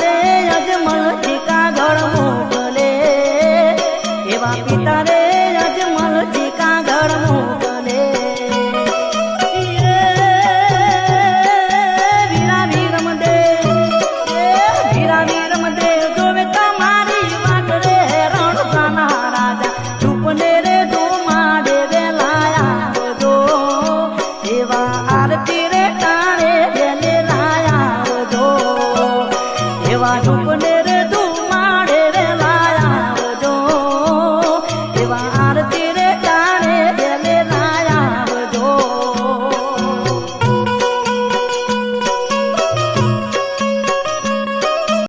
રે અજમલ ઠીકા ઘર મોકલે એવા પિતા રે અજમલ ઠીકા ઘર મોકલે વીરા વીર મદે જોવે તમારી વાત રે રણસાના રાજા ચૂપને રે ધુમાડે વેલાયા જો એવા આરતી રે ટાણે વેલે લાયા જો એવા ચૂપને રે